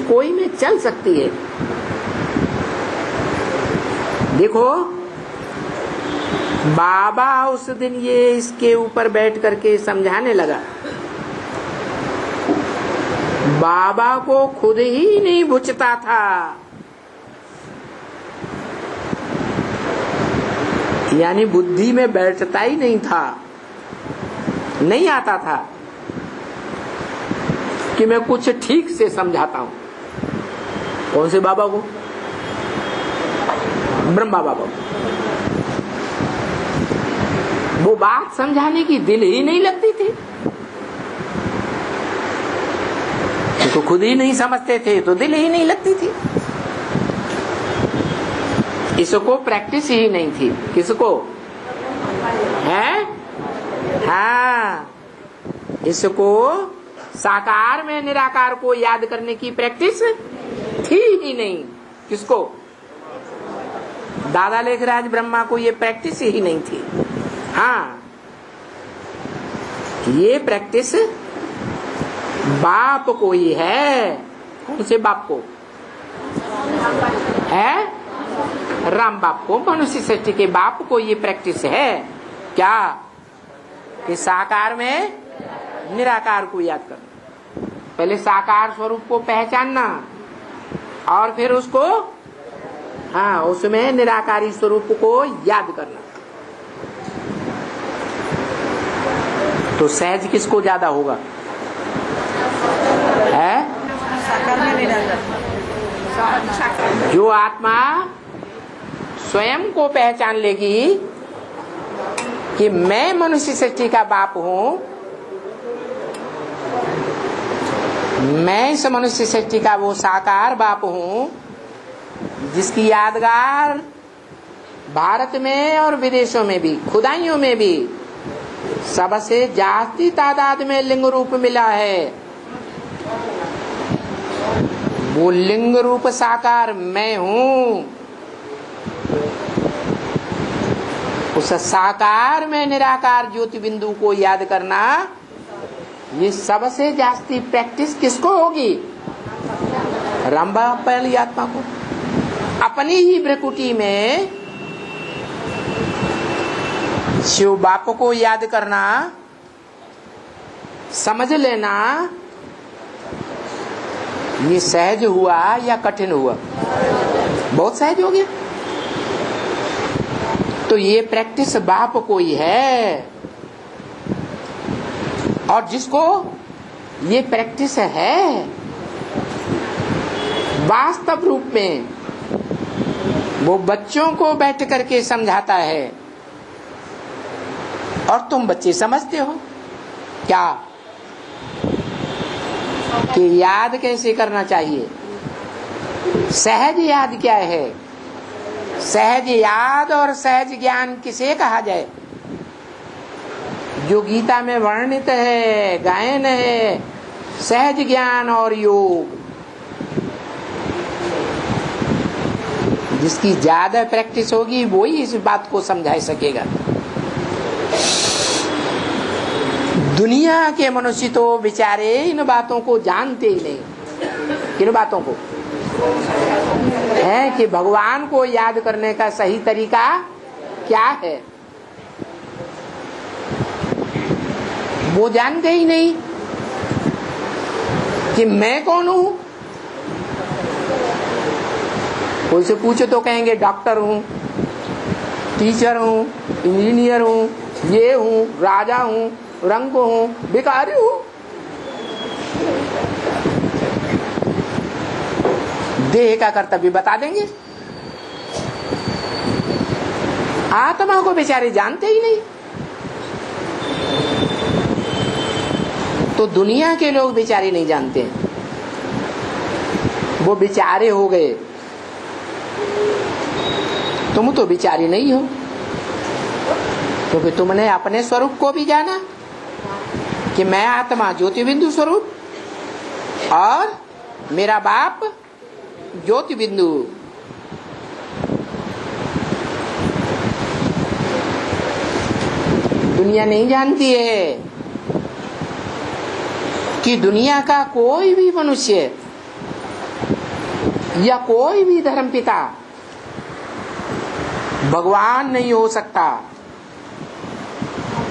कोई में चल सकती है। देखो बाबा उस दिन ये इसके ऊपर बैठ करके समझाने लगा, बाबा को खुद ही नहीं बुझता था, यानी बुद्धि में बैठता ही नहीं था, नहीं आता था कि मैं कुछ ठीक से समझाता हूं। कौन से बाबा को? ब्रह्मा बाबा को। वो बात समझाने की दिल ही नहीं लगती थी, तो खुद ही नहीं समझते थे तो दिल ही नहीं लगती थी। इसको प्रैक्टिस ही नहीं थी। किसको है? हाँ, इसको साकार में निराकार को याद करने की प्रैक्टिस थी ही नहीं। किसको? दादा लेखराज ब्रह्मा को ये प्रैक्टिस ही नहीं थी। हाँ, ये प्रैक्टिस बाप को ही है। कौन से बाप को है? राम बाप को, मनुष्य सृष्टि के बाप को ये प्रैक्टिस है। क्या? कि साकार में निराकार को याद करना। पहले साकार स्वरूप को पहचानना और फिर उसको, हाँ, उसमें निराकारी स्वरूप को याद करना। तो सहज किसको ज्यादा होगा? है जो आत्मा स्वयं को पहचान लेगी कि मैं मनुष्य सृष्टि का बाप हूं, मैं इस मनुष्य सृष्टि का वो साकार बाप हूं जिसकी यादगार भारत में और विदेशों में भी, खुदाइयों में भी सबसे जास्ती तादाद में लिंग रूप मिला है। वो लिंग रूप साकार मैं हूं। उस साकार में निराकार ज्योति बिंदु को याद करना, ये सबसे जास्ती प्रैक्टिस किसको होगी? रामबा पहली आत्मा को। अपनी ही भ्रकुटी में शिव बाप को याद करना, समझ लेना, ये सहज हुआ या कठिन हुआ? बहुत सहज हो गया। तो ये प्रैक्टिस बाप को ही है। और जिसको ये प्रैक्टिस है वास्तव रूप में, वो बच्चों को बैठ करके समझाता है। और तुम बच्चे समझते हो क्या कि याद कैसे करना चाहिए? सहज याद क्या है? सहज याद और सहज ज्ञान किसे कहा जाए? जो गीता में वर्णित है, गायन है, सहज ज्ञान और योग। जिसकी ज्यादा प्रैक्टिस होगी वो ही इस बात को समझा सकेगा। दुनिया के मनुष्य तो बेचारे इन बातों को जानते ही नहीं। किन बातों को? है कि भगवान को याद करने का सही तरीका क्या है, वो जानते ही नहीं कि मैं कौन हूं। कोई से पूछो तो कहेंगे डॉक्टर हूं, टीचर हूं, इंजीनियर हूं, ये हूं, राजा हूं, रंग हूं, भिखारी हूं। देह का कर्तव्य बता देंगे। आत्मा को बेचारे जानते ही नहीं। तो दुनिया के लोग बेचारे नहीं जानते, वो बेचारे हो गए। तुम तो बेचारे नहीं हो, क्योंकि तुमने अपने स्वरूप को भी जाना कि मैं आत्मा ज्योति बिंदु स्वरूप और मेरा बाप ज्योति बिंदु। दुनिया नहीं जानती है कि दुनिया का कोई भी मनुष्य या कोई भी धर्म पिता भगवान नहीं हो सकता।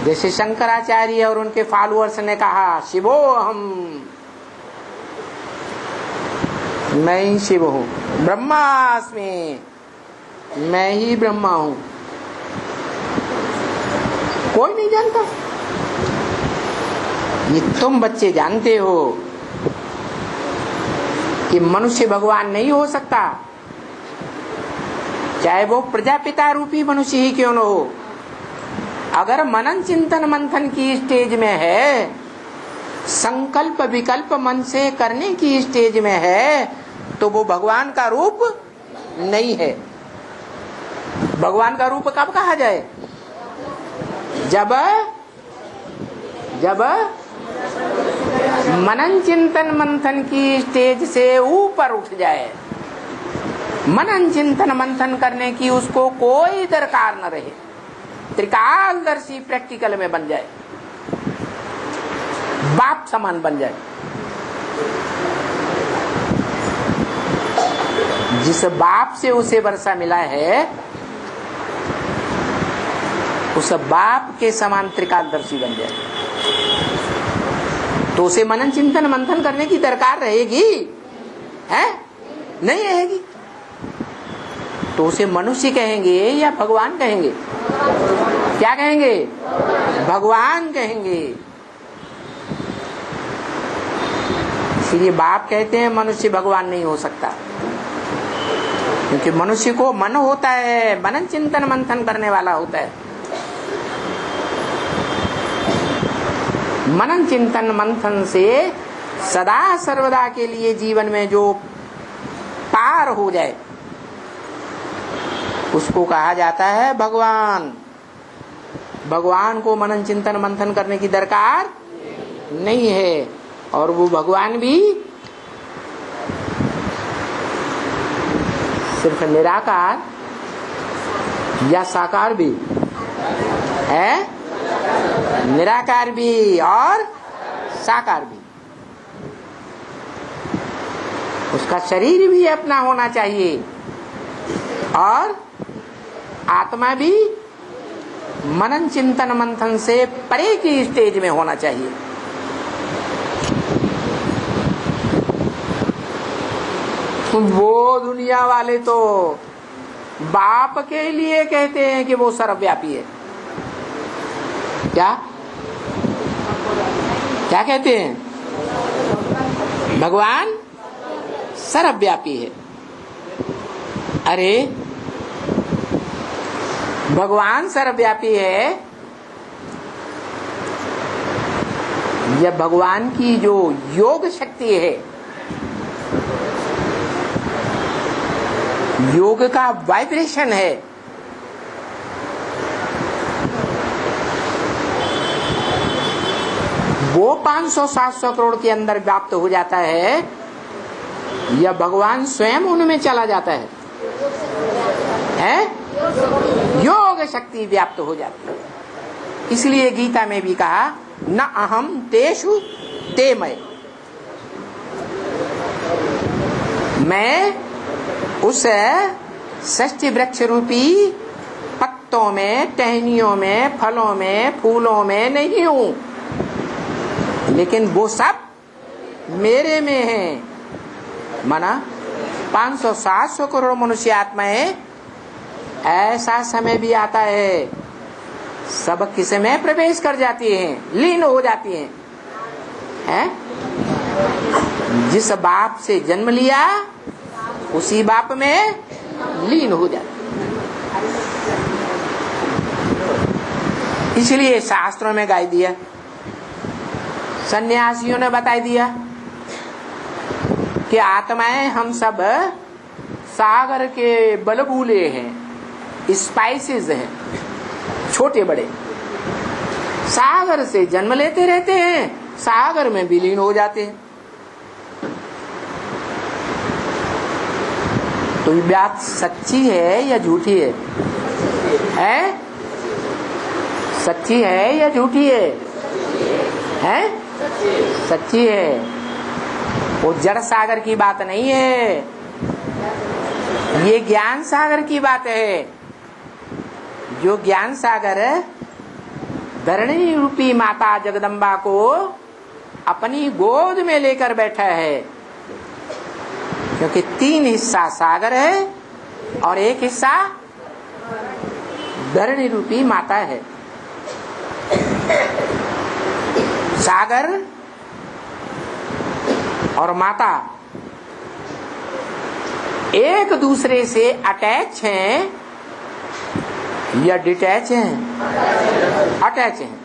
जैसे शंकराचार्य और उनके फॉलोअर्स ने कहा शिवो हम, मैं ही शिव हूं, ब्रह्मास्मि, मैं ही ब्रह्मा हूं। कोई नहीं जानता। ये तुम बच्चे जानते हो कि मनुष्य भगवान नहीं हो सकता, चाहे वो प्रजापिता रूपी मनुष्य ही क्यों न हो। अगर मनन चिंतन मंथन की स्टेज में है, संकल्प विकल्प मन से करने की स्टेज में है, तो वो भगवान का रूप नहीं है। भगवान का रूप कब कहा जाए? जब मनन चिंतन मंथन की स्टेज से ऊपर उठ जाए, मनन चिंतन मंथन करने की उसको कोई दरकार न रहे, त्रिकालदर्शी प्रैक्टिकल में बन जाए, बाप समान बन जाए। जिस बाप से उसे वर्षा मिला है, उस बाप के समान त्रिकालदर्शी बन जाए, तो उसे मनन चिंतन मंथन करने की दरकार रहेगी? है नहीं रहेगी। तो उसे मनुष्य कहेंगे या भगवान कहेंगे? क्या कहेंगे? भगवान कहेंगे। इसलिए बाप कहते हैं मनुष्य भगवान नहीं हो सकता, क्योंकि मनुष्य को मन होता है, मनन चिंतन मंथन करने वाला होता है। मनन चिंतन मंथन से सदा सर्वदा के लिए जीवन में जो पार हो जाए, उसको कहा जाता है भगवान। भगवान को मनन चिंतन मंथन करने की दरकार नहीं है, और वो भगवान भी सिर्फ निराकार या साकार भी है, निराकार भी और साकार भी। उसका शरीर भी अपना होना चाहिए और आत्मा भी मनन चिंतन मंथन से परे की स्टेज में होना चाहिए। वो दुनिया वाले तो बाप के लिए कहते हैं कि वो सर्वव्यापी है। क्या क्या कहते हैं? भगवान सर्वव्यापी है। अरे भगवान सर्वव्यापी है, यह भगवान की जो योग शक्ति है, योग का वाइब्रेशन है, वो 500-700 करोड़ के अंदर व्याप्त हो जाता है, या भगवान स्वयं उनमें चला जाता है? योग शक्ति व्याप्त हो जाती है। इसलिए गीता में भी कहा न अहम तेषु ते मैं उस षष्ठी वृक्ष रूपी पत्तों में, टहनियों में, फलों में, फूलों में नहीं हूं, लेकिन वो सब मेरे में है। माना 500-700 करोड़ मनुष्य आत्माएं, ऐसा समय भी आता है सब किस में प्रवेश कर जाती हैं, लीन हो जाती हैं, हैं? जिस बाप से जन्म लिया उसी बाप में लीन हो जाती। इसलिए शास्त्रों में गाई दिया, सन्यासियों ने बता दिया कि आत्माएं हम सब सागर के बलबूले हैं, स्पाइसेस हैं, छोटे बड़े, सागर से जन्म लेते रहते हैं, सागर में विलीन हो जाते हैं। तो ये बात सच्ची है या झूठी है? हैं? सच्ची है या झूठी है? हैं? सच्ची है। वो जड़ सागर की बात नहीं है, ये ज्ञान सागर की बात है। जो ज्ञान सागर धरणी रूपी माता जगदम्बा को अपनी गोद में लेकर बैठा है, क्योंकि 3 हिस्सा सागर है और 1 हिस्सा धरणी रूपी माता है। सागर और माता एक दूसरे से अटैच हैं या डिटैच हैं? अटैच हैं।